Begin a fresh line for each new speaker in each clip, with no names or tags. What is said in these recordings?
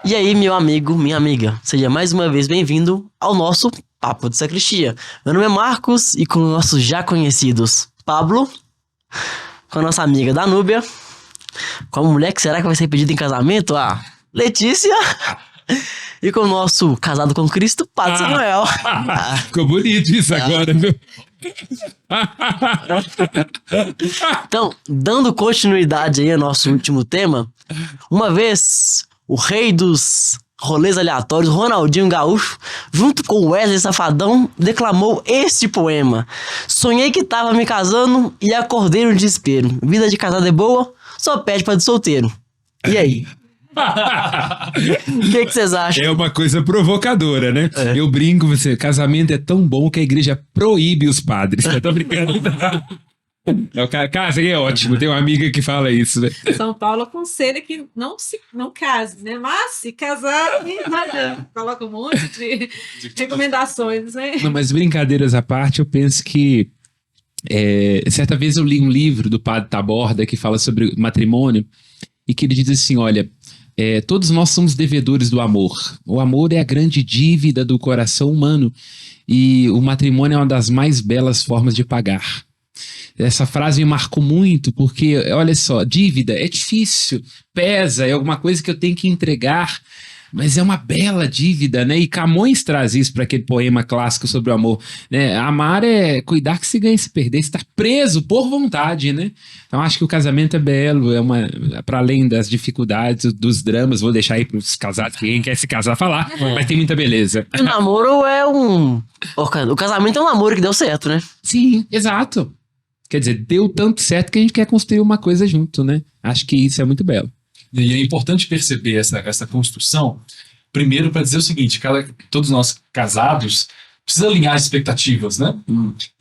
E aí, meu amigo, minha amiga, seja mais uma vez bem-vindo ao nosso Papo de Sacristia. Meu nome é Marcos e com nossos já conhecidos Pablo, com a nossa amiga Danúbia, com a mulher que será que vai ser pedida em casamento, a Letícia, e com o nosso casado com Cristo, Padre Samuel.
Ficou bonito isso agora, viu?
Então, dando continuidade aí ao nosso último tema, uma vez o rei dos rolês aleatórios, Ronaldinho Gaúcho, junto com Wesley Safadão, declamou este poema: sonhei que tava me casando e acordei no desespero. Vida de casado é boa, só pede pra de solteiro. E aí? O que vocês acham?
É uma coisa provocadora, né?
É.
Eu brinco, casamento é tão bom que a igreja proíbe os padres. Eu tô brincando. Casa aí é ótimo, tem uma amiga que fala isso, né?
São Paulo aconselha que não case, né? Mas se casar, coloca um monte de recomendações, né?
Não, mas brincadeiras à parte, eu penso que certa vez eu li um livro do Padre Taborda que fala sobre matrimônio e que ele diz assim, olha, todos nós somos devedores do amor. O amor é a grande dívida do coração humano e o matrimônio é uma das mais belas formas de pagar. Essa frase me marcou muito porque, olha só, dívida é difícil, pesa, é alguma coisa que eu tenho que entregar, mas é uma bela dívida, né? E Camões traz isso para aquele poema clássico sobre o amor, né? Amar é cuidar que se ganha e se perder, estar preso por vontade, né? Então acho que o casamento é belo, para além das dificuldades, dos dramas, vou deixar aí para os casados, quem quer se casar falar, mas tem muita beleza.
O namoro o casamento é um namoro que deu certo, né?
Sim, exato. Quer dizer, deu tanto certo que a gente quer construir uma coisa junto, né? Acho que isso é muito belo.
E é importante perceber essa construção, primeiro para dizer o seguinte, todos nós casados precisam alinhar expectativas, né?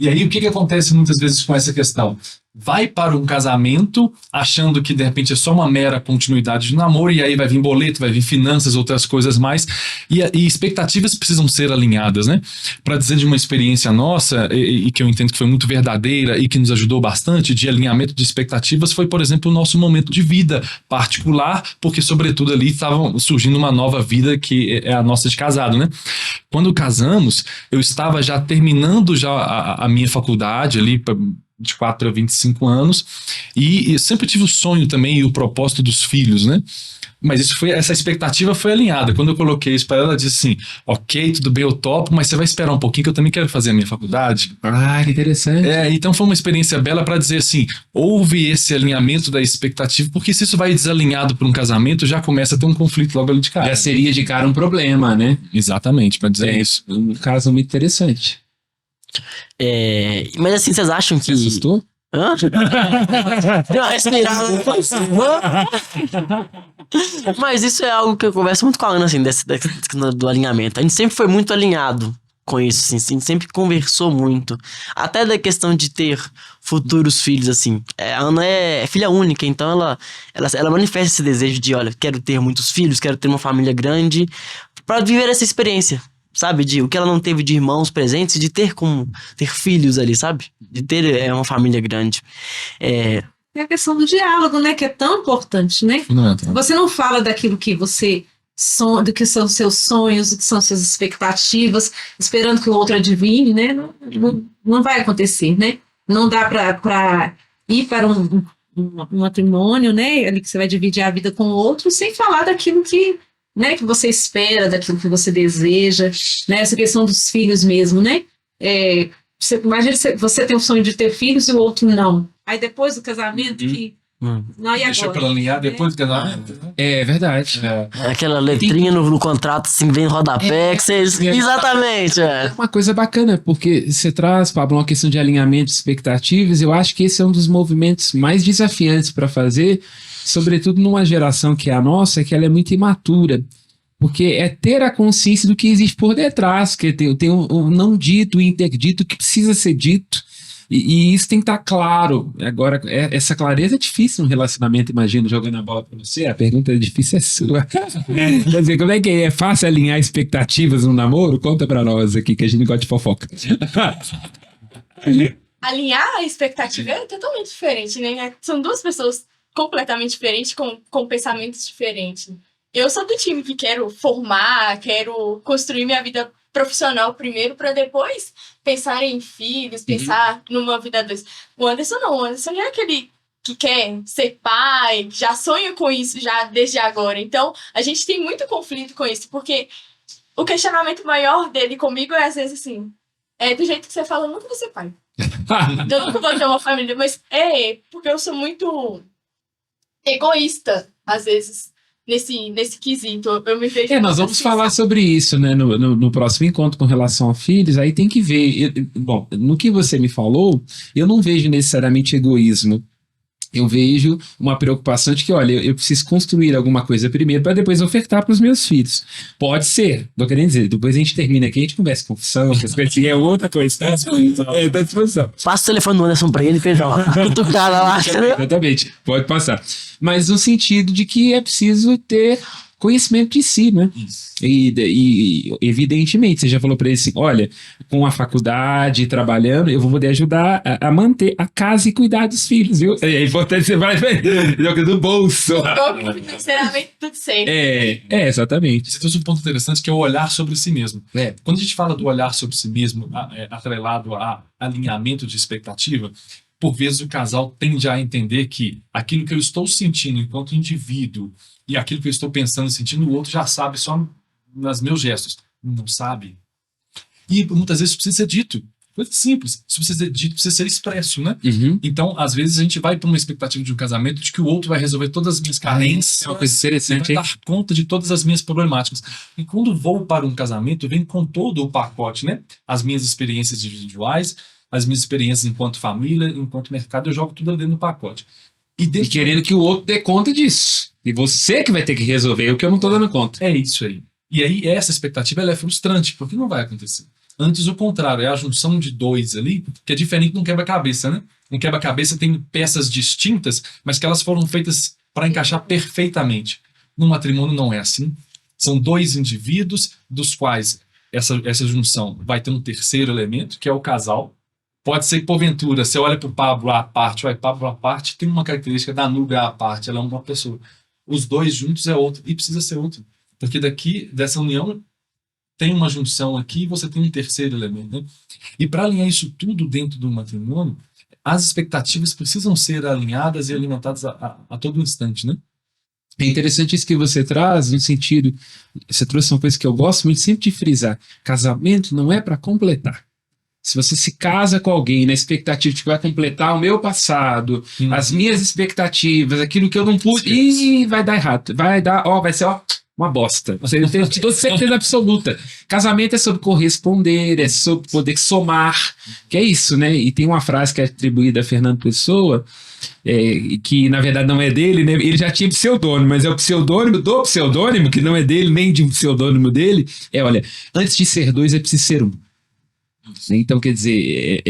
E aí o que acontece muitas vezes com essa questão? Vai para um casamento achando que de repente é só uma mera continuidade de namoro e aí vai vir boleto, vai vir finanças, outras coisas mais e expectativas precisam ser alinhadas, né? Para dizer de uma experiência nossa e que eu entendo que foi muito verdadeira e que nos ajudou bastante de alinhamento de expectativas foi, por exemplo, o nosso momento de vida particular, porque sobretudo ali estava surgindo uma nova vida que é a nossa de casado, né? Quando casamos, eu estava já terminando a minha faculdade ali de 4 a 25 anos, e eu sempre tive o sonho também e o propósito dos filhos, né? Mas essa expectativa foi alinhada. Quando eu coloquei isso para ela, ela disse assim, ok, tudo bem, eu topo, mas você vai esperar um pouquinho que eu também quero fazer a minha faculdade.
Ah, que interessante.
Então foi uma experiência bela para dizer assim, houve esse alinhamento da expectativa, porque se isso vai desalinhado para um casamento, já começa a ter um conflito logo ali de cara.
Já seria de cara um problema, né?
Exatamente, para dizer isso.
Um caso muito interessante.
Mas assim, vocês acham que...
Você assustou?
Hã? Deu uma respirada. Mas isso é algo que eu converso muito com a Ana, assim, do alinhamento. A gente sempre foi muito alinhado com isso, assim, a gente sempre conversou muito. Até da questão de ter futuros filhos, assim. A Ana é filha única, então ela manifesta esse desejo de, olha, quero ter muitos filhos, quero ter uma família grande, pra viver essa experiência. Sabe, o que ela não teve de irmãos presentes, de ter filhos ali, sabe? De ter uma família grande.
É a questão do diálogo, né? Que é tão importante, né? Você não fala daquilo que do que são seus sonhos, do que são suas expectativas, esperando que o outro adivinhe, né? Não vai acontecer, né? Não dá para ir para um matrimônio, né? Ali que você vai dividir a vida com o outro, sem falar daquilo que você espera, daquilo que você deseja, né? Essa questão dos filhos mesmo, né? Imagina você tem o sonho de ter filhos e o outro não. Aí depois do casamento, não, e
Deixa
agora?
para alinhar depois do casamento.
É verdade.
Aquela letrinha no contrato, assim, vem rodapé, que vocês... Exatamente,
É uma coisa bacana, porque você traz, Pablo, uma questão de alinhamento de expectativas. Eu acho que esse é um dos movimentos mais desafiantes para fazer, sobretudo numa geração que é a nossa, que ela é muito imatura. Porque é ter a consciência do que existe por detrás, que tem o não dito, o interdito que precisa ser dito, e isso tem que estar claro. Agora, essa clareza é difícil no relacionamento, imagino, jogando a bola para você, a pergunta difícil é sua. Quer dizer, como é que é fácil alinhar expectativas no namoro? Conta para nós aqui, que a gente gosta de fofoca.
Alinhar a expectativa é totalmente diferente, né? São duas pessoas completamente diferentes, com pensamentos diferentes. eu sou do time que quero formar, quero construir minha vida profissional primeiro, para depois pensar em filhos, pensar numa vida a dois. O Anderson não, o Anderson já é aquele que quer ser pai, que já sonha com isso já desde agora. Então, a gente tem muito conflito com isso, porque o questionamento maior dele comigo é, às vezes, assim, do jeito que você fala, eu nunca vou ser pai. Eu nunca vou ter uma família, mas porque eu sou muito egoísta, às vezes, nesse quesito. Eu me vejo...
Nós vamos falar sobre isso, né, no próximo encontro com relação a filhos. Aí tem que ver. Bom, no que você me falou, eu não vejo necessariamente egoísmo. Eu vejo uma preocupação de que, olha, eu preciso construir alguma coisa primeiro para depois ofertar para os meus filhos. Pode ser, tô querendo dizer, depois a gente termina aqui, a gente conversa com confissão, é outra coisa. Tá à disposição.
Passa o telefone do Anderson pra ele, feijão. Cutucada lá.
Exatamente, pode passar. Mas no sentido de que é preciso ter conhecimento de si, né? E evidentemente, você já falou para ele assim, olha, com a faculdade, trabalhando, eu vou poder ajudar a manter a casa e cuidar dos filhos, viu? É importante você vai jogar do bolso.
Sinceramente, tudo certo.
Exatamente.
Você trouxe um ponto interessante que é o olhar sobre si mesmo. Quando a gente fala do olhar sobre si mesmo, atrelado a alinhamento de expectativa, por vezes o casal tende a entender que aquilo que eu estou sentindo enquanto indivíduo e aquilo que eu estou pensando e sentindo, o outro já sabe só nos meus gestos. Não sabe. E muitas vezes precisa ser dito. Coisa simples. Isso precisa ser dito, precisa ser expresso, né?
Uhum.
Então, às vezes, a gente vai para uma expectativa de um casamento de que o outro vai resolver todas as minhas carências.
É uma coisa interessante,
vai dar conta de todas as minhas problemáticas. E quando vou para um casamento, vem com todo o pacote, né? As minhas experiências individuais, as minhas experiências enquanto família, enquanto mercado, eu jogo tudo dentro do pacote.
E querendo que o outro dê conta disso. E você que vai ter que resolver o que eu não estou dando conta.
É isso aí. E aí, essa expectativa ela é frustrante, porque não vai acontecer. Antes, o contrário, é a junção de dois ali, que é diferente de um quebra-cabeça, né? Um quebra-cabeça tem peças distintas, mas que elas foram feitas para encaixar perfeitamente. No matrimônio não é assim. São dois indivíduos, dos quais essa junção vai ter um terceiro elemento, que é o casal. Pode ser que, porventura, você olha para o Pablo à parte, o Pablo à parte tem uma característica da Núbia à parte, ela é uma pessoa. Os dois juntos é outro, e precisa ser outro. Porque dessa união, tem uma junção aqui e você tem um terceiro elemento. Né? E para alinhar isso tudo dentro do matrimônio, as expectativas precisam ser alinhadas e alimentadas a todo instante, né?
É interessante isso que você traz, no sentido, você trouxe uma coisa que eu gosto muito sempre de frisar, casamento não é para completar. Se você se casa com alguém na expectativa de que vai completar o meu passado, as minhas expectativas, aquilo que eu não pude, vai dar errado. Vai ser uma bosta. Eu te dou certeza absoluta. Casamento é sobre corresponder, é sobre poder somar, que é isso, né? E tem uma frase que é atribuída a Fernando Pessoa, que na verdade não é dele, né? Ele já tinha pseudônimo, mas é o pseudônimo do pseudônimo, que não é dele, nem de um pseudônimo dele. Olha, antes de ser dois é preciso ser um. Então, quer dizer,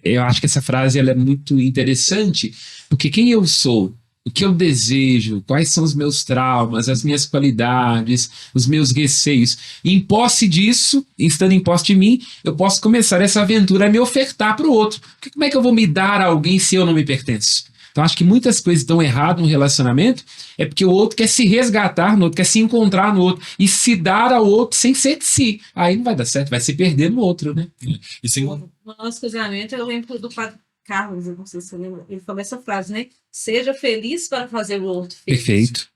eu acho que essa frase ela é muito interessante, porque quem eu sou, o que eu desejo, quais são os meus traumas, as minhas qualidades, os meus receios, e em posse disso, estando em posse de mim, eu posso começar essa aventura a me ofertar para o outro. Porque como é que eu vou me dar a alguém se eu não me pertenço? Então, acho que muitas coisas estão erradas no relacionamento é porque o outro quer se resgatar no outro, quer se encontrar no outro e se dar ao outro sem ser de si. Aí não vai dar certo, vai se perder no outro, né?
E sem...
No nosso casamento, eu lembro do padre Carlos, eu não sei se você lembra, ele falou essa frase, né? Seja feliz para fazer o outro feliz.
Perfeito.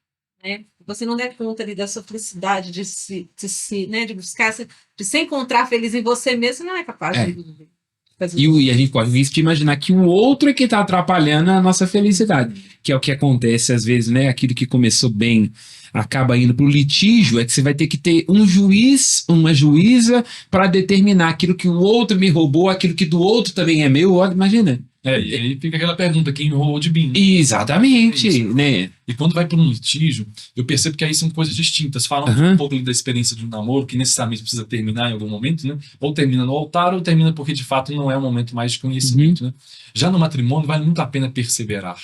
Né? Você não der conta ali da sua felicidade, de buscar, de se encontrar feliz em você mesmo, não é capaz de viver.
E a gente pode imaginar que o outro é que está atrapalhando a nossa felicidade, que é o que acontece às vezes, né? Aquilo que começou bem acaba indo para o litígio, é que você vai ter que ter um juiz, uma juíza para determinar aquilo que o outro me roubou, aquilo que do outro também é meu. Olha, imagina.
E aí fica aquela pergunta, quem roubou de mim?
Exatamente, né?
E quando vai para um litígio, eu percebo que aí são coisas distintas. Falam um pouco da experiência de um namoro, que necessariamente precisa terminar em algum momento, né? Ou termina no altar, ou termina porque de fato não é um momento mais de conhecimento, né? Já no matrimônio, vale muito a pena perseverar.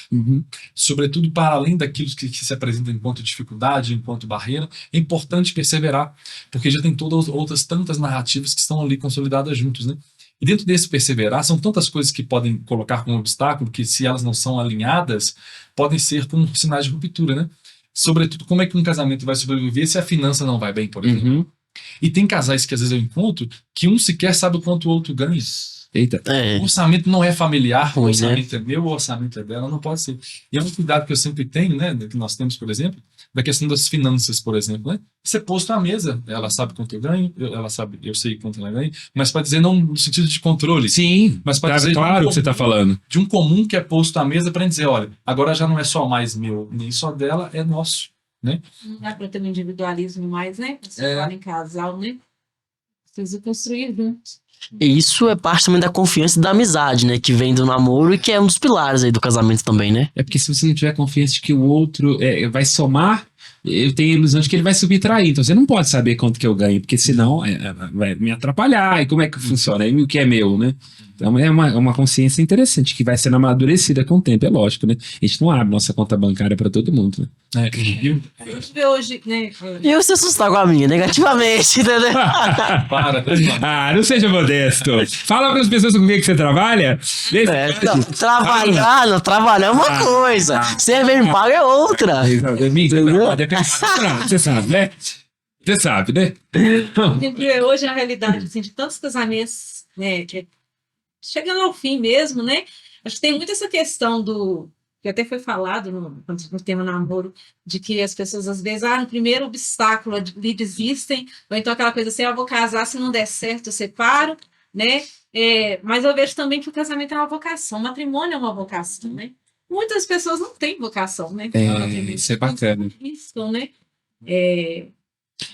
Sobretudo para além daquilo que se apresenta enquanto dificuldade, enquanto barreira, é importante perseverar, porque já tem todas outras tantas narrativas que estão ali consolidadas juntos, né? E dentro desse perseverar, são tantas coisas que podem colocar como obstáculo, que se elas não são alinhadas, podem ser como sinais de ruptura, né? sobretudo, como é que um casamento vai sobreviver se a finança não vai bem, por exemplo.
Uhum.
E tem casais que às vezes eu encontro que um sequer sabe o quanto o outro ganha.
Eita.
É.
O orçamento não é familiar, o
Ruim,
orçamento é meu, o orçamento é dela, não pode ser. E é um cuidado que eu sempre tenho, né, que nós temos, por exemplo, da questão das finanças, por exemplo, né? Ser posto à mesa, ela sabe quanto eu ganho, ela sabe, eu sei quanto ela ganha, mas para dizer não no sentido de controle,
Sim,
mas para
tá
dizer
claro o que você tá falando.
de um comum que é posto à mesa para dizer, olha, agora já não é só mais meu, nem só dela, é nosso, né?
Não dá para ter um individualismo mais, né? Você
É.
fala em casal, né? Precisa construir juntos.
E isso é parte também da confiança e da amizade, né? Que vem do namoro e que é um dos pilares aí do casamento também, né?
É porque se você não tiver confiança de que o outro vai somar, eu tenho a ilusão de que ele vai subtrair. Então você não pode saber quanto que eu ganho, porque senão vai me atrapalhar. E como é que funciona? E o que é meu, né? Então é uma consciência interessante que vai sendo amadurecida com o tempo, é lógico, né? A gente não abre nossa conta bancária para todo mundo, né?
É.
A gente vê hoje, né?
E eu se assustar com a minha, negativamente, entendeu?
Para,
Ah, não seja modesto. Fala para as pessoas com quem que você trabalha.
Não, trabalhar é uma coisa. Ser bem pago é outra.
Você sabe, né? Você sabe, né?
A gente vê hoje a realidade assim, de tantos casamentos, né? Que chegando ao fim mesmo, né? Acho que tem muito essa questão do que até foi falado no tema namoro, de que as pessoas às vezes, no primeiro obstáculo lhe desistem, ou então aquela coisa assim, eu vou casar, se não der certo, eu separo, né? Mas eu vejo também que o casamento é uma vocação, o matrimônio é uma vocação, né? Muitas pessoas não têm vocação, né?
Isso é bacana.
Isso, né?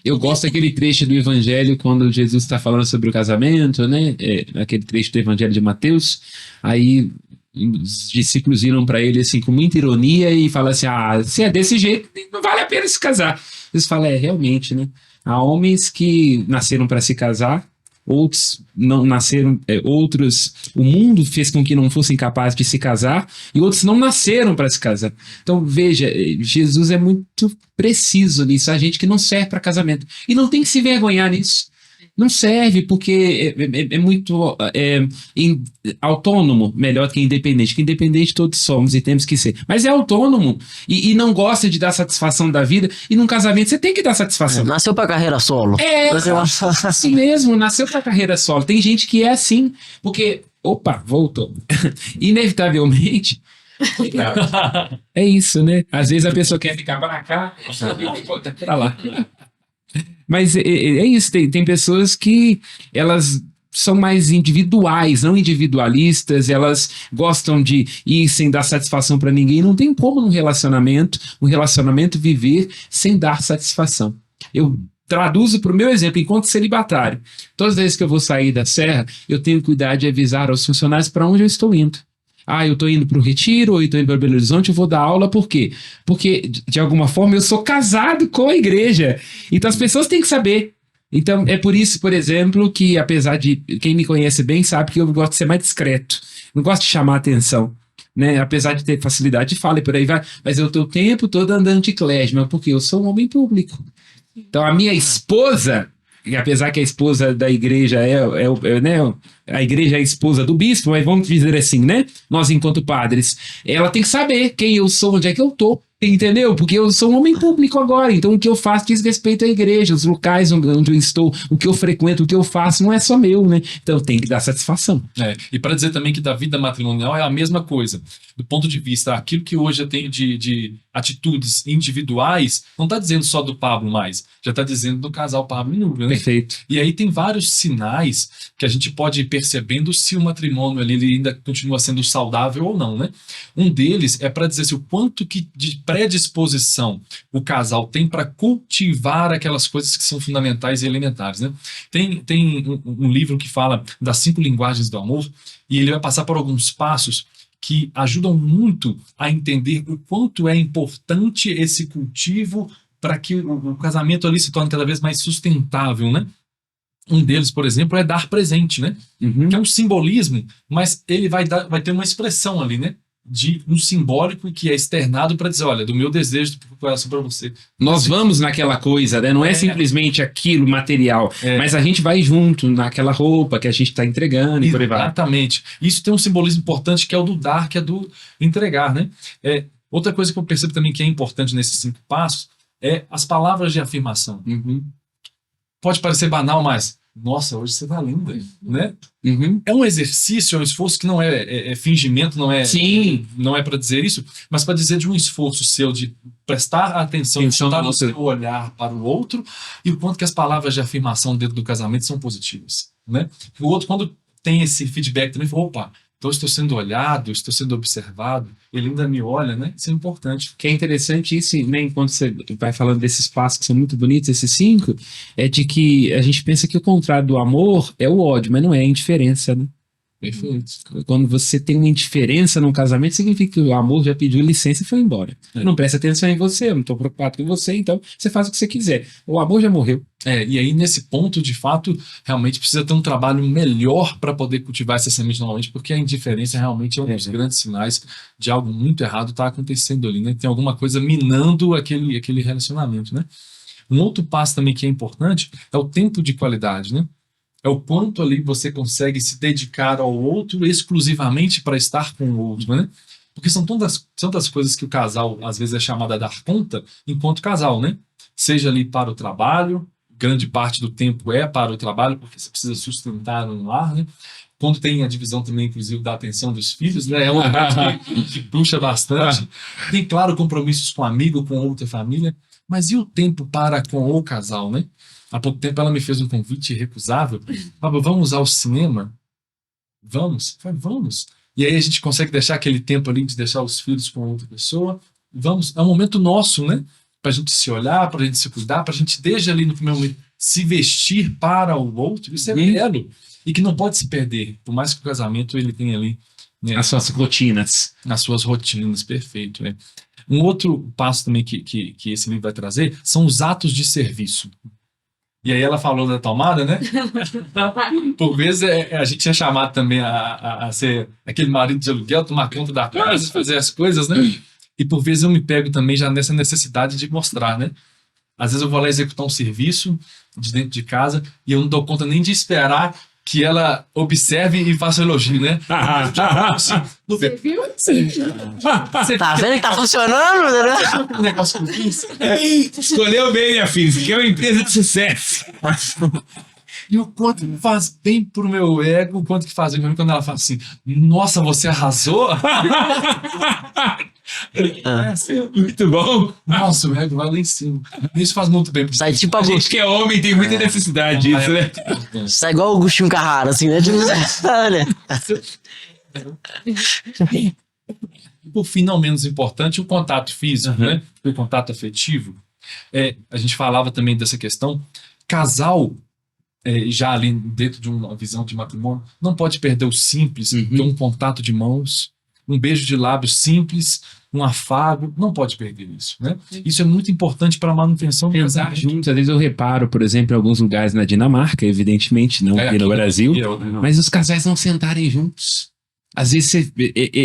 Eu gosto daquele trecho do Evangelho quando Jesus está falando sobre o casamento, né? Aquele trecho do Evangelho de Mateus. Aí os discípulos viram para ele assim com muita ironia e falam assim: se é desse jeito, não vale a pena se casar. Eles falam: realmente, né? Há homens que nasceram para se casar, outros não nasceram, outros o mundo fez com que não fossem capazes de se casar e outros não nasceram para se casar. Então veja, Jesus é muito preciso nisso, a gente que não serve para casamento e não tem que se envergonhar nisso. Não serve porque é muito autônomo, melhor do que independente. Que independente todos somos e temos que ser. Mas é autônomo e não gosta de dar satisfação da vida. E num casamento você tem que dar satisfação.
Nasceu pra carreira solo.
Assim mesmo, nasceu pra carreira solo. Tem gente que é assim, porque... Opa, voltou. Inevitavelmente... É isso, né? Às vezes a pessoa quer ficar pra cá e pra lá. Mas é isso, tem pessoas que elas são mais individuais, não individualistas, elas gostam de ir sem dar satisfação para ninguém. Não tem como um relacionamento viver sem dar satisfação. Eu traduzo para o meu exemplo, enquanto celibatário. Todas as vezes que eu vou sair da serra, eu tenho que cuidar de avisar aos funcionários para onde eu estou indo. Eu estou indo para o Retiro, ou estou indo para Belo Horizonte, eu vou dar aula, por quê? Porque, de alguma forma, eu sou casado com a igreja. Então, as pessoas têm que saber. Então, é por isso, por exemplo, que apesar de... Quem me conhece bem sabe que eu gosto de ser mais discreto. Não gosto de chamar atenção, né? Apesar de ter facilidade de fala e por aí vai. Mas eu estou o tempo todo andando de klezma, porque eu sou um homem público. Então, a minha esposa... E apesar que a esposa da igreja né, a igreja é a esposa do bispo, mas vamos dizer assim, né? Nós, enquanto padres, ela tem que saber quem eu sou, onde é que eu tô, entendeu? Porque eu sou um homem público agora, então o que eu faço diz respeito à igreja, os locais onde eu estou, o que eu frequento, o que eu faço não é só meu, né? Então tem que dar satisfação.
E para dizer também que da vida matrimonial é a mesma coisa. Do ponto de vista, aquilo que hoje eu tenho de atitudes individuais, não está dizendo só do Pablo mais, já está dizendo do casal Pablo e Núbia, né?
Perfeito.
E aí tem vários sinais que a gente pode ir percebendo se o matrimônio ali ele ainda continua sendo saudável ou não, né? Um deles é para dizer assim, o quanto que de predisposição o casal tem para cultivar aquelas coisas que são fundamentais e elementares, né? Tem um livro que fala das 5 linguagens do amor e ele vai passar por alguns passos que ajudam muito a entender o quanto é importante esse cultivo para que o casamento ali se torne cada vez mais sustentável, né? Um deles, por exemplo, é dar presente, né? Que é um simbolismo, mas ele vai ter uma expressão ali, né? De um simbólico que é externado para dizer, olha, do meu desejo do coração para você.
Nós vamos naquela coisa, né? Não é simplesmente aquilo material, mas a gente vai junto naquela roupa que a gente está entregando e por aí vai.
Exatamente. Isso tem um simbolismo importante que é o do dar, que é do entregar, né? Outra coisa que eu percebo também que é importante nesses 5 passos é as palavras de afirmação. Pode parecer banal, mas nossa, hoje você tá linda, né? É um exercício, é um esforço que não é fingimento, não é para dizer isso, mas para dizer de um esforço seu de prestar atenção, de estar no seu olhar para o outro e o quanto que as palavras de afirmação dentro do casamento são positivas, né? O outro, quando tem esse feedback também, fala, opa, então estou sendo olhado, estou sendo observado, ele ainda me olha, né? Isso é importante.
Que é interessante isso, né, enquanto você vai falando desses passos que são muito bonitos, esses 5, é de que a gente pensa que o contrário do amor é o ódio, mas não é a indiferença, né?
Perfeito.
Quando você tem uma indiferença num casamento, significa que o amor já pediu licença e foi embora. Não presta atenção em você, eu não estou preocupado com você, então você faz o que você quiser. O amor já morreu.
E aí nesse ponto, de fato, realmente precisa ter um trabalho melhor para poder cultivar essa semente novamente, porque a indiferença realmente é um dos grandes sinais de algo muito errado está acontecendo ali, né? Tem alguma coisa minando aquele relacionamento, né? Um outro passo também que é importante é o tempo de qualidade, né? É o quanto ali você consegue se dedicar ao outro exclusivamente para estar com o outro, né? Porque são tantas coisas que o casal, às vezes, é chamado a dar conta enquanto casal, né? Seja ali para o trabalho, grande parte do tempo é para o trabalho, porque você precisa sustentar um lar, né? Quando tem a divisão também, inclusive, da atenção dos filhos, né? É uma parte que puxa bastante. Tem, claro, compromissos com amigo, com outra família, mas e o tempo para com o casal, né? Há pouco tempo ela me fez um convite irrecusável. Pablo, vamos ao cinema? Vamos? Eu falei, vamos. E aí a gente consegue deixar aquele tempo ali de deixar os filhos com outra pessoa. Vamos. É um momento nosso, né? Pra gente se olhar, pra gente se cuidar, pra gente desde ali no primeiro momento se vestir para o outro. Isso é belo. E que não pode se perder. Por mais que o casamento ele tenha ali, né,
As suas rotinas.
As suas rotinas, perfeito. Né? Um outro passo também que esse livro vai trazer são os atos de serviço. E aí ela falou da tomada, né? Por vezes a gente é chamado também a ser aquele marido de aluguel, tomar conta da casa, fazer as coisas, né? E por vezes eu me pego também já nessa necessidade de mostrar, né? Às vezes eu vou lá executar um serviço de dentro de casa e eu não dou conta nem de esperar que ela observe e faça elogio, né?
Você viu?
Tá vendo que tá funcionando? Né?
Um negócio com isso.
Escolheu bem, minha filha. Isso aqui é uma empresa de sucesso.
E o quanto faz bem pro meu ego, o quanto que faz bem pra mim quando ela fala assim, nossa, você arrasou?
Muito bom.
Nossa, o ego vai lá em cima. Isso faz muito bem.
Sai tipo
A gente que é homem tem muita necessidade disso, né?
Sai igual o Agostinho Carrara, assim, né? Tipo, olha.
Por fim, não menos importante, o contato físico, né? O contato afetivo. A gente falava também dessa questão. Casal, já ali dentro de uma visão de matrimônio, não pode perder o simples, que é um contato de mãos, um beijo de lábios simples, um afago, não pode perder isso, né? Isso é muito importante para a manutenção do
Pensar
casamento.
juntos. Às vezes eu reparo, por exemplo, em alguns lugares na Dinamarca, evidentemente, não aqui no Brasil, mas os casais não sentarem juntos. Às vezes você...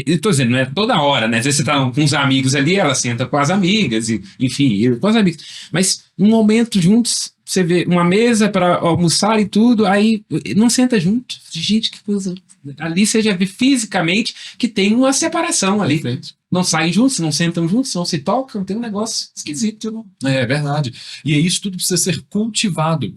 Eu tô dizendo, não é toda hora, né? Às vezes você tá com uns amigos ali, ela senta com as amigas, e, enfim, com as amigas. Mas um momento juntos, você vê uma mesa para almoçar e tudo, aí não senta junto. Gente, que coisa... Ali você já vê fisicamente que tem uma separação ali.
Perfeito.
Não saem juntos, não sentam juntos, não se tocam, tem um negócio esquisito. Não?
É verdade. E isso tudo precisa ser cultivado.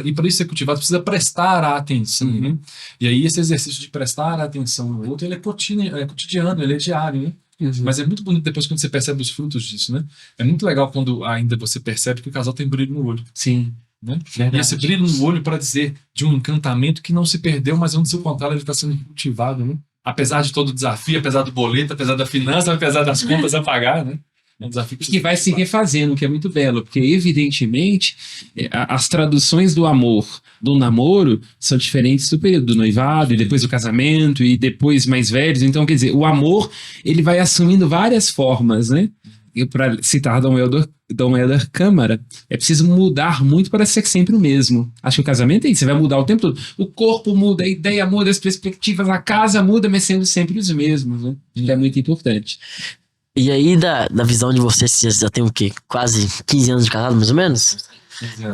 E para isso ser cultivado, precisa prestar atenção. Né? E aí esse exercício de prestar atenção no outro, ele é cotidiano, ele é diário, né? Mas é muito bonito depois quando você percebe os frutos disso, né? É muito legal quando ainda você percebe que o casal tem brilho no olho.
Sim.
Né? E esse brilho no olho para dizer de um encantamento que não se perdeu, mas onde, seu contrário, ele está sendo cultivado, né? Apesar de todo o desafio, apesar do boleto, apesar da finança, apesar das contas a pagar, né? É um desafio
que vai se refazendo, que é muito belo, porque evidentemente as traduções do amor do namoro são diferentes do período do noivado e depois do casamento e depois mais velhos. Então, quer dizer, o amor ele vai assumindo várias formas, né? E para citar Dom Helder Câmara, é preciso mudar muito para ser sempre o mesmo. Acho que o casamento é isso, você vai mudar o tempo todo. O corpo muda, a ideia muda, as perspectivas, a casa muda, mas sendo sempre os mesmos, né? Isso é muito importante.
E aí, da visão de vocês, vocês já tem o quê? Quase 15 anos de casado, mais ou menos?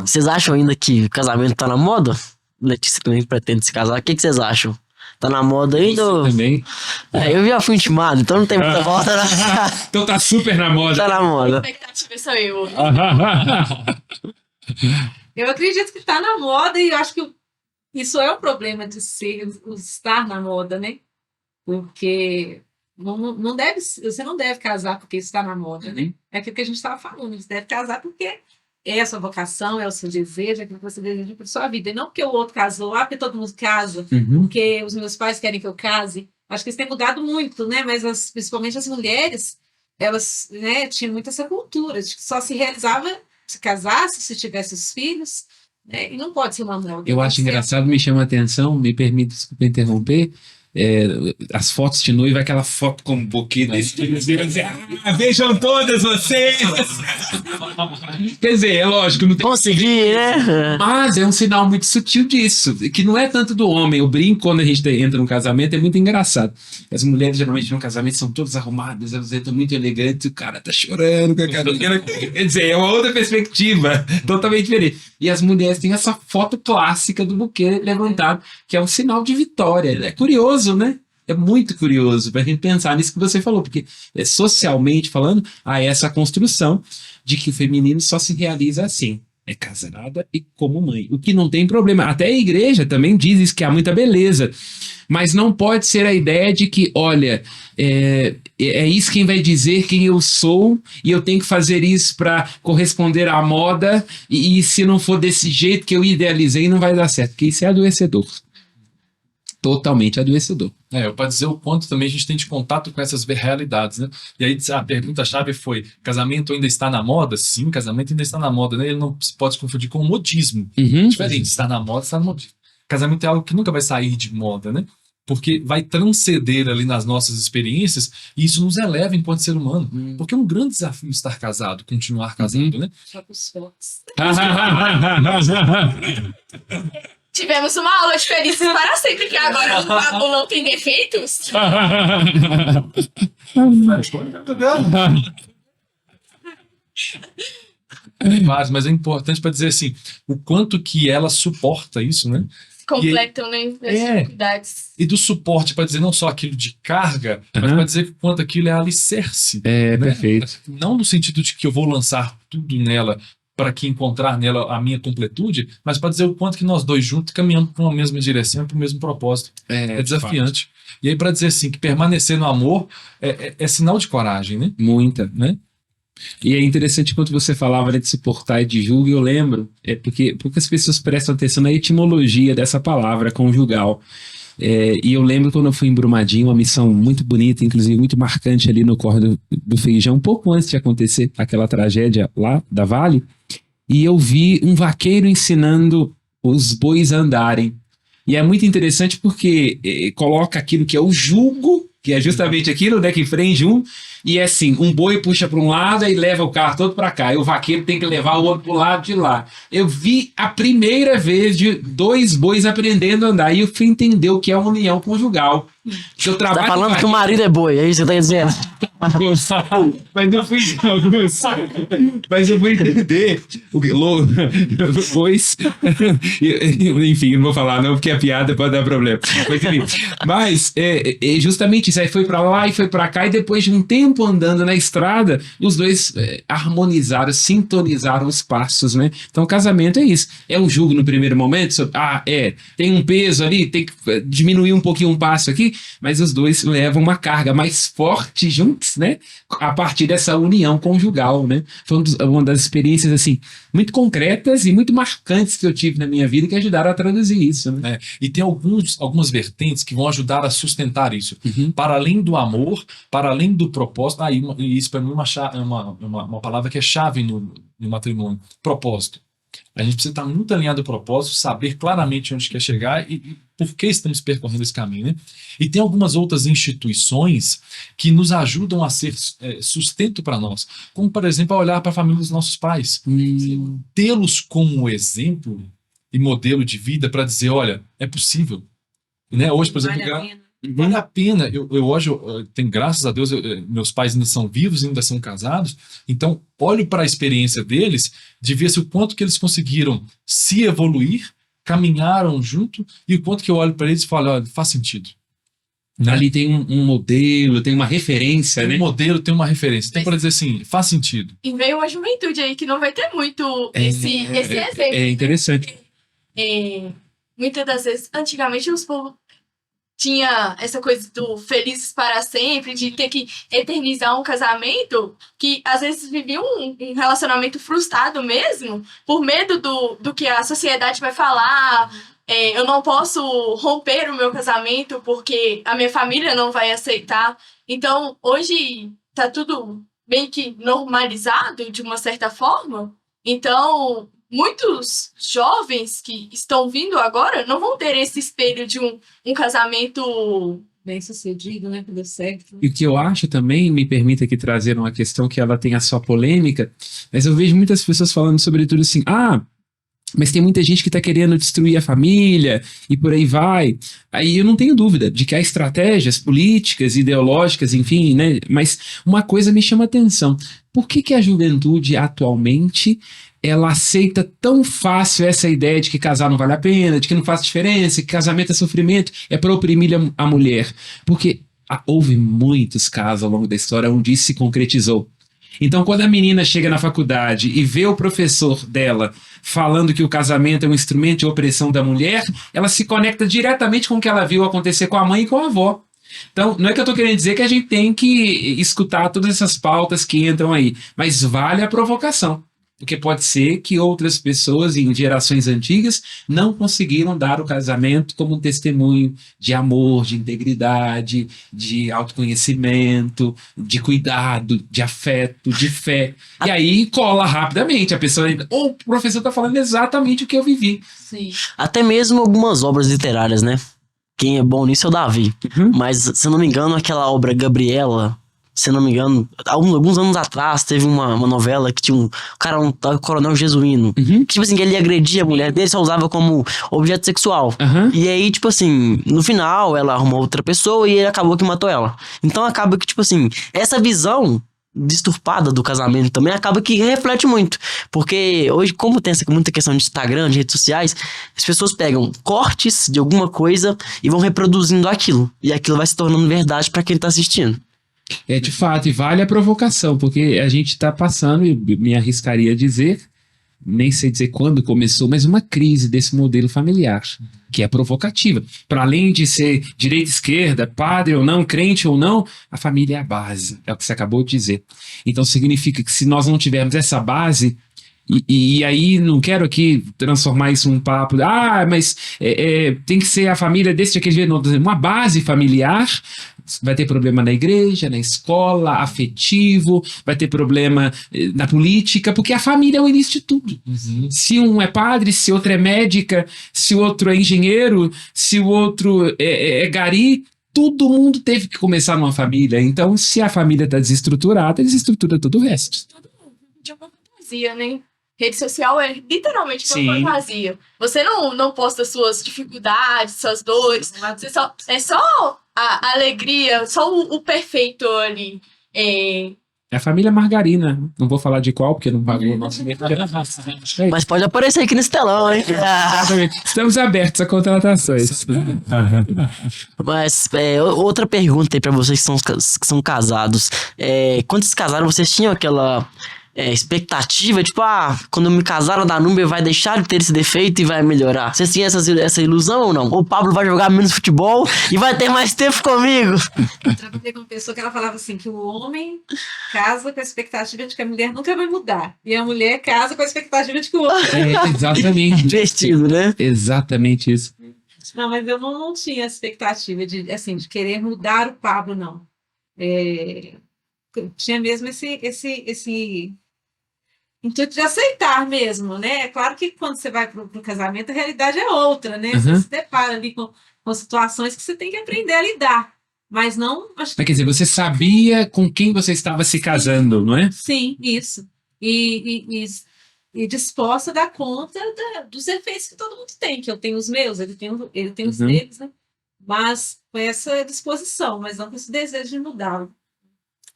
Vocês acham ainda que o casamento tá na moda? Letícia também pretende se casar. O que vocês acham? Tá na moda ainda?
Também.
Eu já fui intimado, então não tem muita volta.
Então tá super na moda.
Tá na moda.
A expectativa sou eu.
Eu acredito que está na moda e eu acho que isso é um problema de estar na moda, né? Porque não deve, você não deve casar porque está na moda, né? É aquilo que a gente estava falando, você deve casar porque é a sua vocação, é o seu desejo, é aquilo que você deseja para a sua vida. E não porque o outro casou, porque todo mundo casa, porque os meus pais querem que eu case. Acho que isso tem mudado muito, né? Mas principalmente as mulheres, elas, né, tinham muito essa cultura de que só se realizava se casasse, se tivesse os filhos, né? E não pode ser uma moda.
Eu acho engraçado, me chama a atenção, me permite, desculpa interromper, as fotos de noiva, aquela foto com um buquê desse tipo, vejam todas vocês! Quer dizer, é lógico, não tem...
Consegui, né?
Mas é um sinal muito sutil disso, que não é tanto do homem. O brinco, quando a gente entra num casamento, é muito engraçado. As mulheres, geralmente, num casamento, são todas arrumadas, elas entram muito elegantes, o cara tá chorando com a cara. Quer dizer, é uma outra perspectiva, totalmente diferente. E as mulheres têm essa foto clássica do buquê levantado, que é um sinal de vitória. É curioso, né? É muito curioso para a gente pensar nisso que você falou, porque socialmente falando, há essa construção de que o feminino só se realiza assim, é casada e como mãe, o que não tem problema. Até a igreja também diz isso, que há muita beleza, mas não pode ser a ideia de que, olha, é isso quem vai dizer quem eu sou e eu tenho que fazer isso para corresponder à moda e se não for desse jeito que eu idealizei não vai dar certo, porque isso é adoecedor. Totalmente adoecedor.
Para dizer o quanto também a gente tem de contato com essas realidades, né? E aí a pergunta-chave foi: casamento ainda está na moda? Sim, casamento ainda está na moda, né? Ele não se pode se confundir com o modismo. Diferente, está na moda, está no modismo. Casamento é algo que nunca vai sair de moda, né? Porque vai transcender ali nas nossas experiências e isso nos eleva enquanto ser humano. Porque é um grande desafio estar casado, continuar casado, né?
Só com os fotos.
Tivemos uma aula de felizes para sempre, que agora o Pablo não tem defeitos.
Mas é importante para dizer assim, o quanto que ela suporta isso, né?
Completam, né? As dificuldades.
E do suporte para dizer não só aquilo de carga, mas para dizer que quanto aquilo é alicerce.
É,
né?
Perfeito.
Não no sentido de que eu vou lançar tudo nela para que encontrar nela a minha completude, mas para dizer o quanto que nós dois juntos caminhamos para uma mesma direção, para o mesmo propósito. É desafiante. E aí para dizer assim, que permanecer no amor é sinal de coragem, né?
Muita, né? E é interessante quando você falava de suportar e de julgo, eu lembro, porque as pessoas prestam atenção na etimologia dessa palavra, conjugal. E eu lembro quando eu fui em Brumadinho, uma missão muito bonita, inclusive muito marcante ali no Córrego do Feijão, um pouco antes de acontecer aquela tragédia lá da Vale, e eu vi um vaqueiro ensinando os bois a andarem. E é muito interessante porque coloca aquilo que é o jugo, que é justamente aquilo, né, que prende um, e é assim, um boi puxa para um lado e leva o carro todo para cá, e o vaqueiro tem que levar o outro para o lado de lá. Eu vi a primeira vez de 2 bois aprendendo a andar, e eu fui entender o que é uma união conjugal. Seu trabalho
tá falando que o marido é boi, é isso que você tá dizendo?
Mas eu vou entender o bois. Enfim, não vou falar não, porque a piada pode dar problema. Mas justamente isso aí, foi para lá e foi para cá, e depois de um tempo andando na estrada, os dois harmonizaram, sintonizaram os passos, né? Então, casamento é isso. É um jugo no primeiro momento, tem um peso ali, tem que diminuir um pouquinho um passo aqui, mas os dois levam uma carga mais forte juntos, né? A partir dessa união conjugal, né? Foi uma das experiências, assim, muito concretas e muito marcantes que eu tive na minha vida que ajudaram a traduzir isso, né?
E tem algumas vertentes que vão ajudar a sustentar isso. Para além do amor, para além do propósito, e isso para mim é uma palavra que é chave no matrimônio, propósito. A gente precisa estar muito alinhado ao propósito, saber claramente onde quer chegar e por que estamos percorrendo esse caminho, né? E tem algumas outras instituições que nos ajudam a ser sustento para nós, como, por exemplo, a olhar para a família dos nossos pais, tê-los como exemplo e modelo de vida para dizer, olha, é possível. Né? Hoje, por exemplo, vale a pena. Eu hoje, tenho, graças a Deus, meus pais ainda são vivos, ainda são casados, então olho para a experiência deles de ver se o quanto que eles conseguiram se evoluir caminharam junto e o quanto que eu olho para eles e falo, olha, faz sentido. Né?
Ali tem um modelo, tem uma referência, né?
O modelo tem uma referência. Tem para dizer assim, faz sentido.
E veio uma juventude aí que não vai ter muito esse exemplo.
É interessante.
Muitas das vezes, antigamente, os povos tinha essa coisa do felizes para sempre, de ter que eternizar um casamento, que às vezes viviam um relacionamento frustrado mesmo, por medo do que a sociedade vai falar. Eu não posso romper o meu casamento porque a minha família não vai aceitar. Então, hoje tá tudo bem que normalizado de uma certa forma. Então, muitos jovens que estão vindo agora não vão ter esse espelho de um casamento
bem sucedido, né? Que deu certo.
E o que eu acho também, me permita aqui trazer uma questão que ela tem a sua polêmica, mas eu vejo muitas pessoas falando sobretudo assim, mas tem muita gente que está querendo destruir a família e por aí vai. Aí eu não tenho dúvida de que há estratégias políticas, ideológicas, enfim, né? Mas uma coisa me chama a atenção. Por que a juventude atualmente ela aceita tão fácil essa ideia de que casar não vale a pena, de que não faz diferença, que casamento é sofrimento, é para oprimir a mulher? Porque houve muitos casos ao longo da história onde isso se concretizou. Então, quando a menina chega na faculdade e vê o professor dela falando que o casamento é um instrumento de opressão da mulher, ela se conecta diretamente com o que ela viu acontecer com a mãe e com a avó. Então, não é que eu estou querendo dizer que a gente tem que escutar todas essas pautas que entram aí, mas vale a provocação. Porque pode ser que outras pessoas em gerações antigas não conseguiram dar o casamento como um testemunho de amor, de integridade, de autoconhecimento, de cuidado, de afeto, de fé. E aí cola rapidamente. A pessoa, o professor está falando exatamente o que eu vivi.
Sim.
Até mesmo algumas obras literárias, né? Quem é bom nisso é o Davi. Mas, se eu não me engano, aquela obra Gabriela, se eu não me engano, alguns anos atrás teve uma novela que tinha um coronel jesuíno. Que, tipo assim, que ele agredia a mulher dele, só usava como objeto sexual. E aí, tipo assim, no final ela arrumou outra pessoa e ele acabou que matou ela. Então acaba que, tipo assim, essa visão disturpada do casamento também acaba que reflete muito. Porque hoje, como tem muita questão de Instagram, de redes sociais, as pessoas pegam cortes de alguma coisa e vão reproduzindo aquilo. E aquilo vai se tornando verdade pra quem tá assistindo.
É, de fato, e vale a provocação, porque a gente está passando, e me arriscaria a dizer, nem sei dizer quando começou, mas uma crise desse modelo familiar, que é provocativa. Para além de ser direita, esquerda, padre ou não, crente ou não, a família é a base, é o que você acabou de dizer. Então significa que se nós não tivermos essa base, e aí não quero aqui transformar isso num papo, mas tem que ser a família desse, daquele jeito, não, uma base familiar. Vai ter problema na igreja, na escola, afetivo, vai ter problema na política, porque a família é o início de tudo. Se um é padre, se outro é médica, se o outro é engenheiro, se o outro é gari, todo mundo teve que começar numa família. Então, se a família está desestruturada, desestrutura todo o resto.
Todo mundo de uma fantasia, né? Rede social é literalmente uma fantasia. Você não posta suas dificuldades, suas dores. Você é só a alegria, só o perfeito ali.
É a família Margarina. Não vou falar de qual, porque não pagou o nosso
Mas pode aparecer aqui nesse telão, hein?
Estamos abertos a contratações.
Mas outra pergunta aí pra vocês que são casados. Quando vocês casaram, vocês tinham aquela expectativa, tipo, quando eu me casar, a Danúbia vai deixar de ter esse defeito e vai melhorar? Vocês tinham essa ilusão ou não? O Pablo vai jogar menos futebol e vai ter mais tempo comigo?
Eu trabalhei com uma pessoa que ela falava assim, que o homem casa com a expectativa de que a mulher nunca vai mudar. E a mulher casa com a expectativa de que o homem...
Exatamente.
Vestido, né?
Exatamente isso.
Não, mas eu não tinha expectativa de querer mudar o Pablo, não. Tinha mesmo esse intuito de aceitar mesmo, né? É claro que quando você vai para o casamento, a realidade é outra, né? Você se depara ali com situações que você tem que aprender a lidar. Mas não...
Mas quer dizer, você sabia com quem você estava se casando, não é?
Sim, isso. E disposta a dar conta dos efeitos que todo mundo tem, que eu tenho os meus, ele tem os deles, né? Mas com essa disposição, mas não com esse desejo de mudar.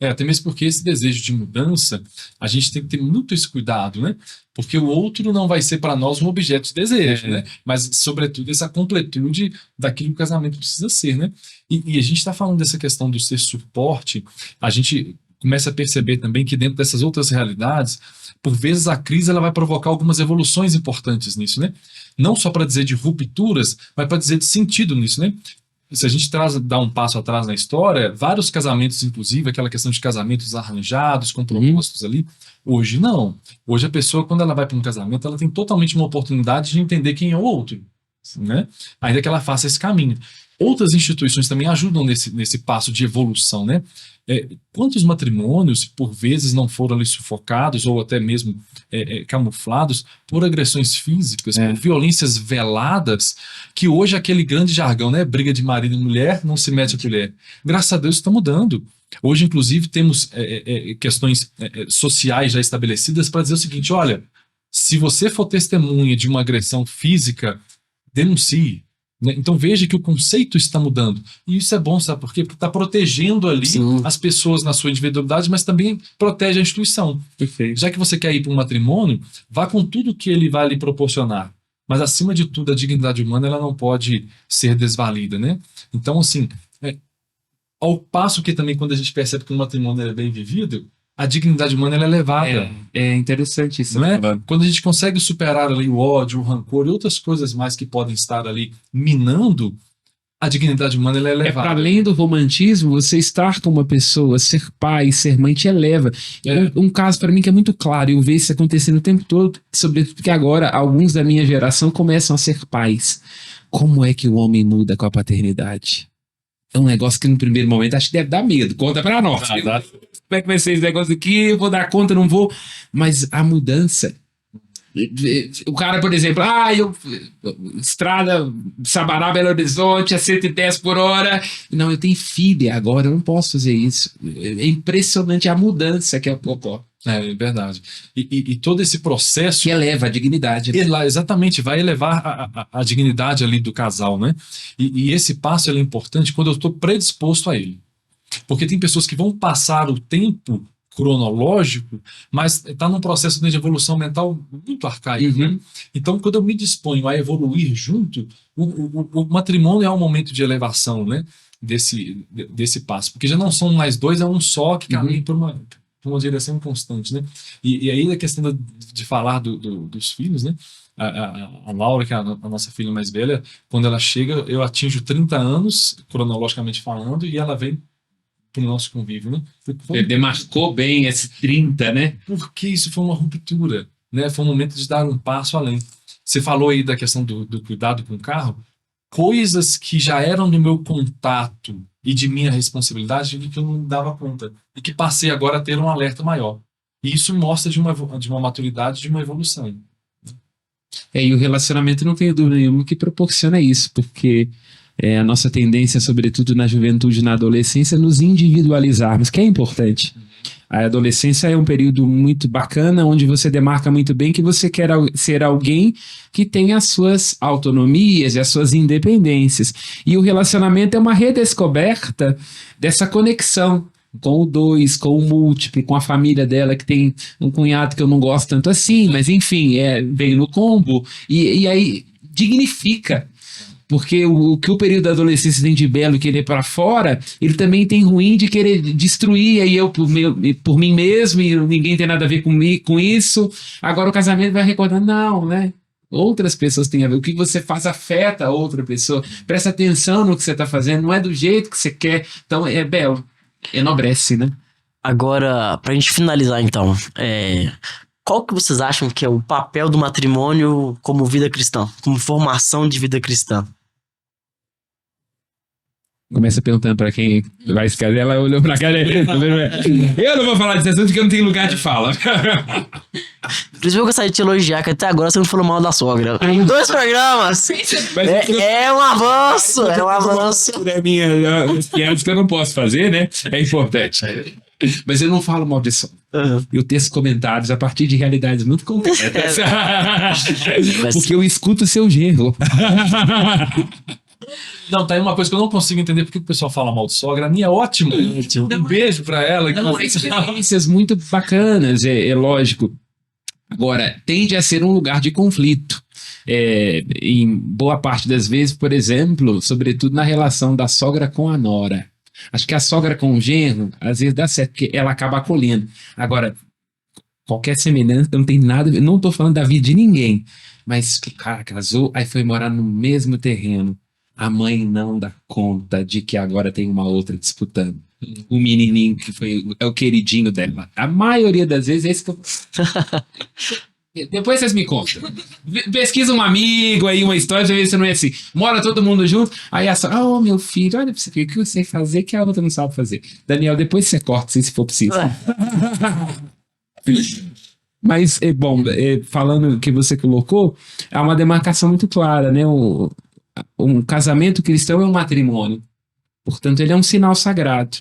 Até mesmo porque esse desejo de mudança, a gente tem que ter muito esse cuidado, né? Porque o outro não vai ser para nós um objeto de desejo, né? Mas, sobretudo, essa completude daquilo que o casamento precisa ser, né? E a gente está falando dessa questão do ser suporte, a gente começa a perceber também que dentro dessas outras realidades, por vezes a crise ela vai provocar algumas evoluções importantes nisso, né? Não só para dizer de rupturas, mas para dizer de sentido nisso, né? Se a gente dá um passo atrás na história, vários casamentos, inclusive, aquela questão de casamentos arranjados, com propósitos ali, hoje não. Hoje a pessoa, quando ela vai para um casamento, ela tem totalmente uma oportunidade de entender quem é o outro, né? Ainda que ela faça esse caminho. Outras instituições também ajudam nesse passo de evolução, né? Quantos matrimônios, por vezes, não foram ali sufocados ou até mesmo camuflados por agressões físicas, por violências veladas, que hoje aquele grande jargão, né? Briga de marido e mulher, não se mete a colher. Graças a Deus está mudando. Hoje, inclusive, temos questões sociais já estabelecidas para dizer o seguinte, olha, se você for testemunha de uma agressão física, denuncie. Então veja que o conceito está mudando. E isso é bom, sabe por quê? Porque está protegendo ali as pessoas na sua individualidade, mas também protege a instituição.
Perfeito.
Já que você quer ir para um matrimônio, vá com tudo que ele vai lhe proporcionar. Mas, acima de tudo, a dignidade humana ela não pode ser desvalida, né? Então, assim, ao passo que também quando a gente percebe que um matrimônio é bem vivido, a dignidade humana ela é elevada.
É interessante isso.
Não é? Quando a gente consegue superar ali o ódio, o rancor e outras coisas mais que podem estar ali minando, a dignidade humana ela é elevada.
Para além do romantismo, você estar com uma pessoa, ser pai, ser mãe, te eleva. Um caso para mim que é muito claro, eu vejo isso acontecendo o tempo todo, sobretudo porque agora alguns da minha geração começam a ser pais. Como é que o homem muda com a paternidade? É um negócio que no primeiro momento acho que deve dar medo. Conta pra nós. Como é que vai ser esse negócio aqui? Eu vou dar conta, não vou. Mas a mudança. O cara, por exemplo, estrada Sabará, Belo Horizonte a 110 por hora. Não, eu tenho filha agora, eu não posso fazer isso. É impressionante a mudança que ocorre.
É verdade. E todo esse processo...
Que eleva a dignidade.
Né? Exatamente, vai elevar a dignidade ali do casal, né? E esse passo é importante quando eu estou predisposto a ele. Porque tem pessoas que vão passar o tempo cronológico, mas está num processo de evolução mental muito arcaico. Né? Então, quando eu me disponho a evoluir junto, o matrimônio é um momento de elevação, né? desse passo. Porque já não são mais dois, é um só que caminha por uma direção constante, né? E aí a questão de falar dos filhos, né? A Laura, que é a nossa filha mais velha, quando ela chega, eu atinjo 30 anos, cronologicamente falando, e ela vem para o nosso convívio, né?
Você demarcou bem esse 30, né?
Porque isso foi uma ruptura, né? Foi um momento de dar um passo além. Você falou aí da questão do cuidado com o carro, coisas que já eram do meu contato e de minha responsabilidade que eu não dava conta. E que passei agora a ter um alerta maior. E isso mostra de uma maturidade, de uma evolução.
E o relacionamento, não tenho dúvida nenhuma, que proporciona isso, porque a nossa tendência, sobretudo na juventude e na adolescência, é nos individualizarmos, que é importante. A adolescência é um período muito bacana, onde você demarca muito bem que você quer ser alguém que tem as suas autonomias e as suas independências. E o relacionamento é uma redescoberta dessa conexão com o dois, com o múltiplo, com a família dela, que tem um cunhado que eu não gosto tanto assim, mas enfim, vem no combo. E aí dignifica. Porque o que o período da adolescência tem de belo, querer para fora, ele também tem ruim de querer destruir, aí eu por mim mesmo, e ninguém tem nada a ver com isso. Agora o casamento vai recordar, não, né? Outras pessoas têm a ver. O que você faz afeta a outra pessoa. Presta atenção no que você está fazendo, não é do jeito que você quer. Então é belo, enobrece, né?
Agora, pra gente finalizar então, qual que vocês acham que é o papel do matrimônio como vida cristã, como formação de vida cristã?
Começa perguntando pra quem vai ficar. Ela olhou pra cá. Eu não vou falar desse assunto porque eu não tenho lugar de fala.
Inclusive, eu gostaria de te elogiar, que até agora você não falou mal da sogra. Em 2 programas! É um avanço! É um avanço!
É minha piadas que eu não posso fazer, né? É importante. Mas eu não falo mal de sogra. Eu teço comentários a partir de realidades muito concretas. Porque eu escuto o seu genro.
Não, tá aí uma coisa que eu não consigo entender porque o pessoal fala mal de sogra. A minha é ótimo. Um beijo pra ela.
Não, experiências muito bacanas, é lógico. Agora, tende a ser um lugar de conflito. Em boa parte das vezes, por exemplo, sobretudo na relação da sogra com a nora. Acho que a sogra com o genro, às vezes dá certo, porque ela acaba acolhendo. Agora, qualquer semelhança, não tem nada, não estou falando da vida de ninguém, mas o cara casou, aí foi morar no mesmo terreno. A mãe não dá conta de que agora tem uma outra disputando. O menininho que é o queridinho dela. A maioria das vezes é esse que eu... Depois vocês me contam. Pesquisa um amigo aí, uma história, pra ver se não é assim. Mora todo mundo junto, aí a sogra, meu filho, olha pra você ver o que eu sei fazer que a outra não sabe fazer. Daniel, depois você corta se for preciso. Mas, falando o que você colocou, há uma demarcação muito clara, né? Um casamento cristão é um matrimônio. Portanto, ele é um sinal sagrado.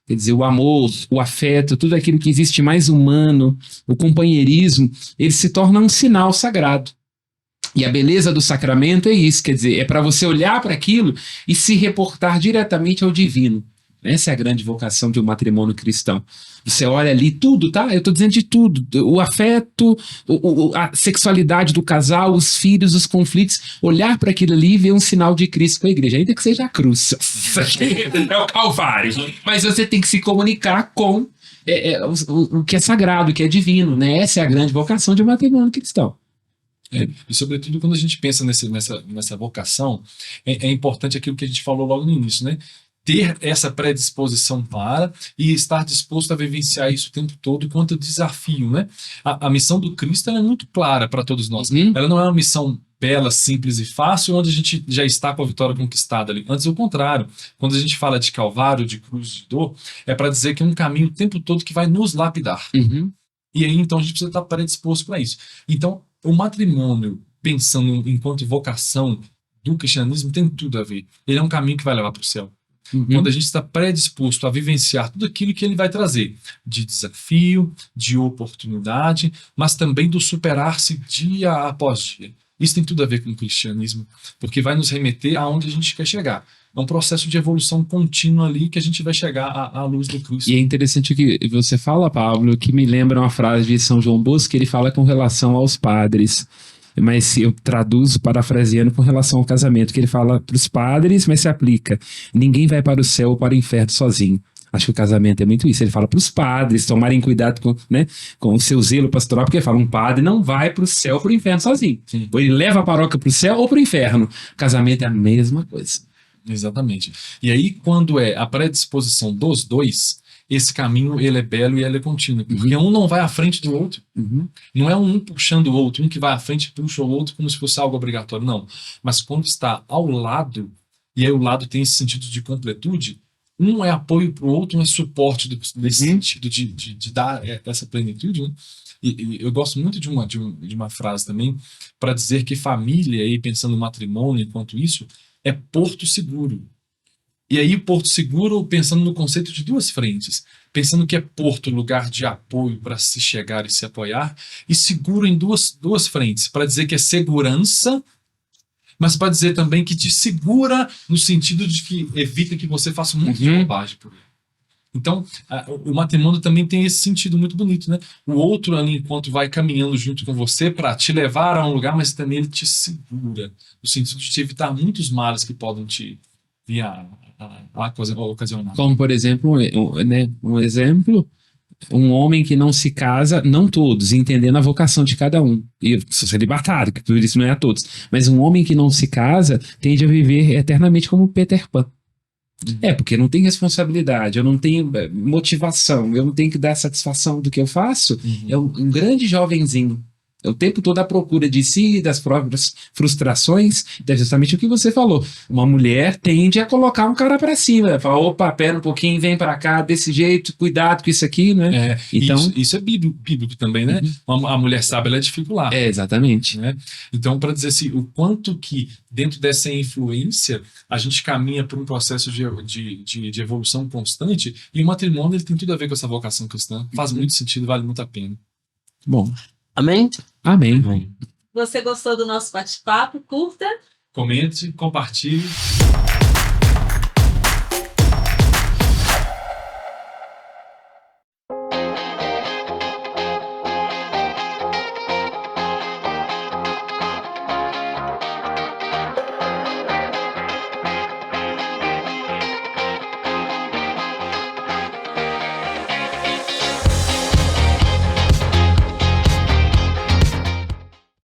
Quer dizer, o amor, o afeto, tudo aquilo que existe mais humano, o companheirismo, ele se torna um sinal sagrado. E a beleza do sacramento é isso, quer dizer, é para você olhar para aquilo e se reportar diretamente ao divino. Essa é a grande vocação de um matrimônio cristão. Você olha ali tudo, tá? Eu estou dizendo de tudo. O afeto, a sexualidade do casal, os filhos, os conflitos. Olhar para aquilo ali e ver um sinal de Cristo com a igreja. Ainda que seja a cruz. É o Calvário. Mas você tem que se comunicar com o que é sagrado, o que é divino, né? Essa é a grande vocação de um matrimônio cristão.
E sobretudo quando a gente pensa nessa vocação, é importante aquilo que a gente falou logo no início, né? Ter essa predisposição para e estar disposto a vivenciar isso o tempo todo enquanto desafio, né? A missão do Cristo ela é muito clara para todos nós. Ela não é uma missão bela, simples e fácil, onde a gente já está com a vitória conquistada ali. Antes, o contrário. Quando a gente fala de Calvário, de cruz, de dor, é para dizer que é um caminho o tempo todo que vai nos lapidar. E aí, então, a gente precisa estar predisposto para isso. Então, o matrimônio, pensando enquanto vocação do cristianismo, tem tudo a ver. Ele é um caminho que vai levar para o céu. Quando a gente está predisposto a vivenciar tudo aquilo que ele vai trazer, de desafio, de oportunidade, mas também do superar-se dia após dia. Isso tem tudo a ver com o cristianismo, porque vai nos remeter aonde a gente quer chegar. É um processo de evolução contínua ali que a gente vai chegar à luz do Cristo.
E é interessante o que você fala, Pablo, que me lembra uma frase de São João Bosco, que ele fala com relação aos padres. Mas eu traduzo parafraseando com relação ao casamento, que ele fala para os padres, mas se aplica. Ninguém vai para o céu ou para o inferno sozinho. Acho que o casamento é muito isso. Ele fala para os padres tomarem cuidado com o seu zelo pastoral, porque ele fala, um padre não vai para o céu ou para o inferno sozinho. Ou ele leva a paróquia para o céu ou para o inferno. O casamento é a mesma coisa.
Exatamente. E aí, quando é a predisposição dos dois, esse caminho ele é belo e ele é contínuo. Porque um não vai à frente do outro. Não é um puxando o outro, um que vai à frente e puxa o outro como se fosse algo obrigatório. Não. Mas quando está ao lado, e aí o lado tem esse sentido de completude, um é apoio para o outro, um é suporte desse sentido de dar essa plenitude, né? E eu gosto muito de uma frase também para dizer que família, aí pensando no matrimônio enquanto isso, é porto seguro. E aí, porto seguro, pensando no conceito de duas frentes. Pensando que é porto, lugar de apoio para se chegar e se apoiar, e seguro em duas frentes. Para dizer que é segurança, mas para dizer também que te segura no sentido de que evita que você faça um monte de bobagem por ele. Então, o matrimônio também tem esse sentido muito bonito, né? O outro ali, enquanto vai caminhando junto com você para te levar a um lugar, mas também ele te segura, no sentido de te evitar muitos males que podem te vir a ocasionar.
Como, por exemplo, um exemplo, um homem que não se casa, não todos, entendendo a vocação de cada um. E eu sou celibatário, que por isso não é a todos. Mas um homem que não se casa tende a viver eternamente como Peter Pan. Porque não tem responsabilidade, eu não tenho motivação, eu não tenho que dar satisfação do que eu faço. É um grande jovenzinho. É o tempo todo à procura de si, das próprias frustrações. É justamente o que você falou. Uma mulher tende a colocar um cara pra cima. Fala, opa, pera um pouquinho, vem pra cá, desse jeito, cuidado com isso aqui, né?
Então, isso é bíblico também, né? A mulher sábia, ela é dificular.
Exatamente.
Né? Então, para dizer assim, o quanto que dentro dessa influência a gente caminha por um processo de evolução constante, e o matrimônio ele tem tudo a ver com essa vocação cristã. Faz muito sentido, vale muito a pena.
Bom.
Amém?
Amém.
Você gostou do nosso bate-papo? Curta,
comente, compartilhe.